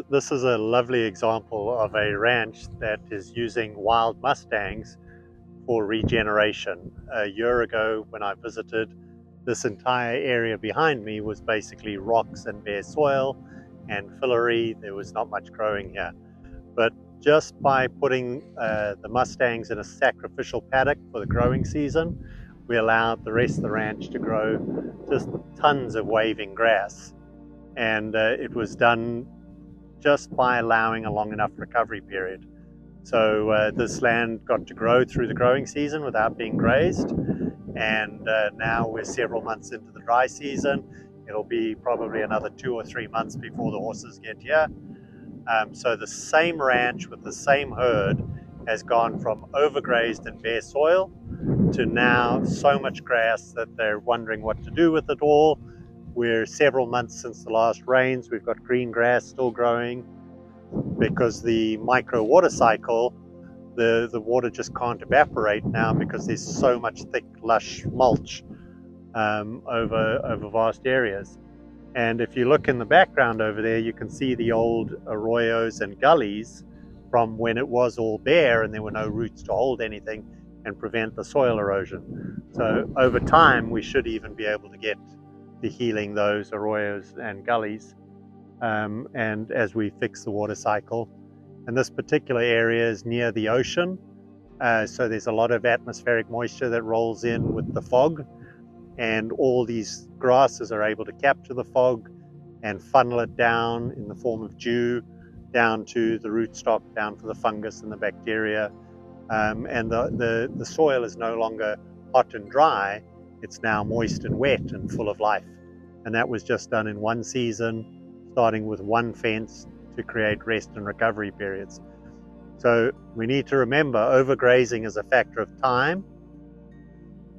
this is a lovely example of a ranch that is using wild mustangs for regeneration. A year ago when I visited, this entire area behind me was basically rocks and bare soil and fillery. There was not much growing here. But just by putting the mustangs in a sacrificial paddock for the growing season, we allowed the rest of the ranch to grow just tons of waving grass. And it was done just by allowing a long enough recovery period. So this land got to grow through the growing season without being grazed. And now we're several months into the dry season. It'll be probably another 2 or 3 months before the horses get here. So the same ranch with the same herd has gone from overgrazed and bare soil to now so much grass that they're wondering what to do with it all. We're several months since the last rains. We've got green grass still growing because the micro water cycle, the water just can't evaporate now because there's so much thick, lush mulch over vast areas. And if you look in the background over there, you can see the old arroyos and gullies from when it was all bare and there were no roots to hold anything and prevent the soil erosion. So over time, we should even be able to get to healing those arroyos and gullies and as we fix the water cycle. And this particular area is near the ocean, so there's a lot of atmospheric moisture that rolls in with the fog, and all these grasses are able to capture the fog and funnel it down in the form of dew down to the rootstock, down to the fungus and the bacteria, and the soil is no longer hot and dry, it's now moist and wet and full of life. And that was just done in one season, starting with one fence to create rest and recovery periods. So we need to remember overgrazing is a factor of time,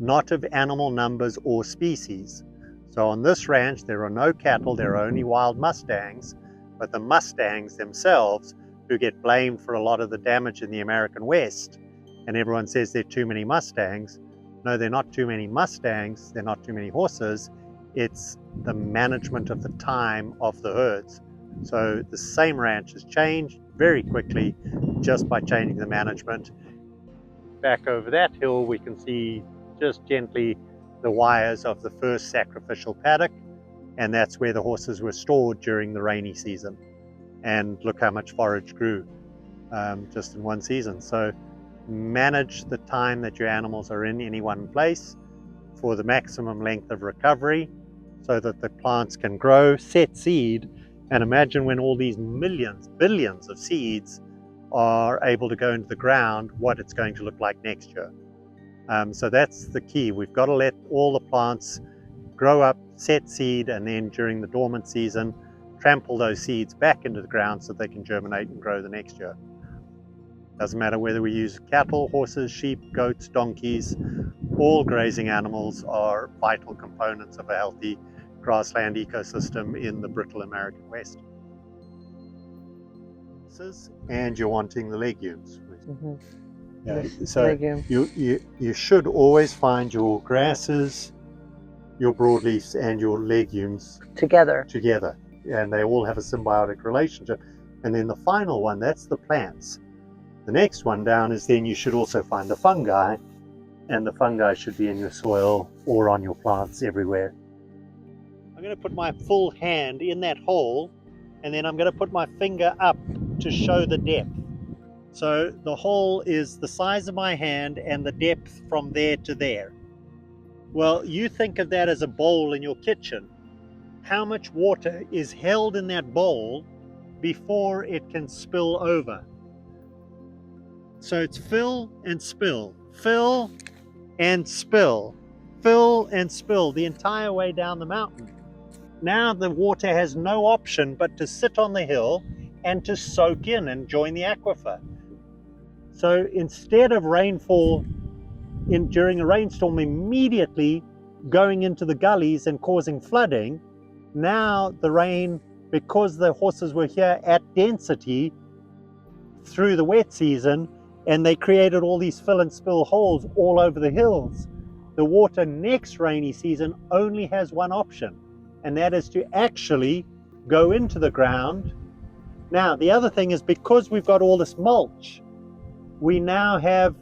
not of animal numbers or species. So on this ranch, there are no cattle, there are only wild mustangs, but the mustangs themselves who get blamed for a lot of the damage in the American West. And everyone says there are too many mustangs. No, they're not too many mustangs, they're not too many horses. It's the management of the time of the herds. So the same ranch has changed very quickly just by changing the management. Back over that hill, we can see just gently the wires of the first sacrificial paddock, and that's where the horses were stored during the rainy season. And look how much forage grew just in one season. So manage the time that your animals are in any one place for the maximum length of recovery so that the plants can grow, set seed, and imagine when all these millions, billions of seeds are able to go into the ground, what it's going to look like next year. So that's the key. We've got to let all the plants grow up, set seed, and then during the dormant season, trample those seeds back into the ground so they can germinate and grow the next year. Doesn't matter whether we use cattle, horses, sheep, goats, donkeys, all grazing animals are vital components of a healthy grassland ecosystem in the brittle American West. And you're wanting the legumes. Mm-hmm. Yeah, so you should always find your grasses, your broadleafs, and your legumes together, and they all have a symbiotic relationship. And then the final one, that's the plants. The next one down is then you should also find the fungi, and the fungi should be in your soil or on your plants everywhere. I'm going to put my full hand in that hole, and then I'm going to put my finger up to show the depth. So the hole is the size of my hand and the depth from there to there. Well, you think of that as a bowl in your kitchen. How much water is held in that bowl before it can spill over? So it's fill and spill, fill and spill, fill and spill the entire way down the mountain. Now the water has no option but to sit on the hill and to soak in and join the aquifer. So instead of rainfall during a rainstorm immediately going into the gullies and causing flooding, now the rain, because the horses were here at density through the wet season, and they created all these fill and spill holes all over the hills, the water next rainy season only has one option, and that is to actually go into the ground Now, the other thing is, because we've got all this mulch, we now have,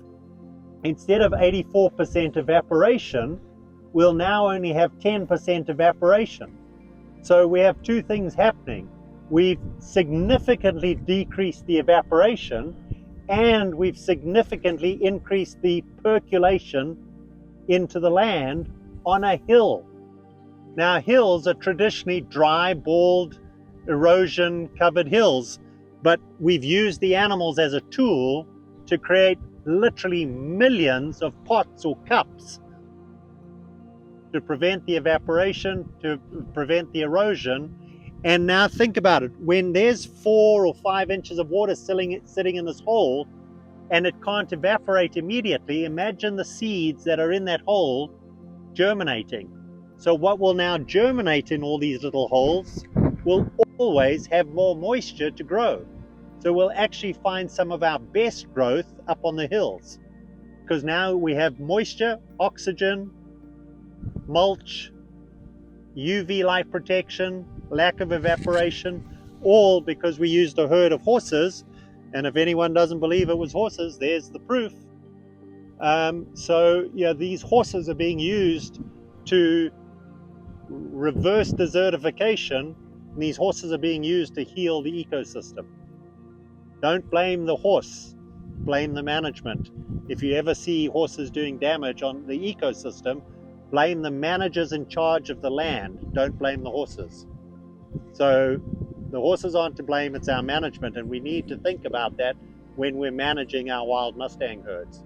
instead of 84% evaporation, we'll now only have 10% evaporation. So we have two things happening. We've significantly decreased the evaporation, and we've significantly increased the percolation into the land on a hill. Now, hills are traditionally dry, bald, erosion-covered hills, but we've used the animals as a tool to create literally millions of pots or cups to prevent the evaporation, to prevent the erosion. And now think about it. When there's 4 or 5 inches of water sitting in this hole and it can't evaporate immediately, imagine the seeds that are in that hole germinating. So what will now germinate in all these little holes will always have more moisture to grow. So we'll actually find some of our best growth up on the hills, because now we have moisture, oxygen, mulch, UV light protection, lack of evaporation, all because we used a herd of horses. And if anyone doesn't believe it was horses, there's the proof. So yeah, these horses are being used to reverse desertification, and these horses are being used to heal the ecosystem. Don't blame the horse, blame the management. If you ever see horses doing damage on the ecosystem, blame the managers in charge of the land. Don't blame the horses. So the horses aren't to blame, it's our management, and we need to think about that when we're managing our wild Mustang herds.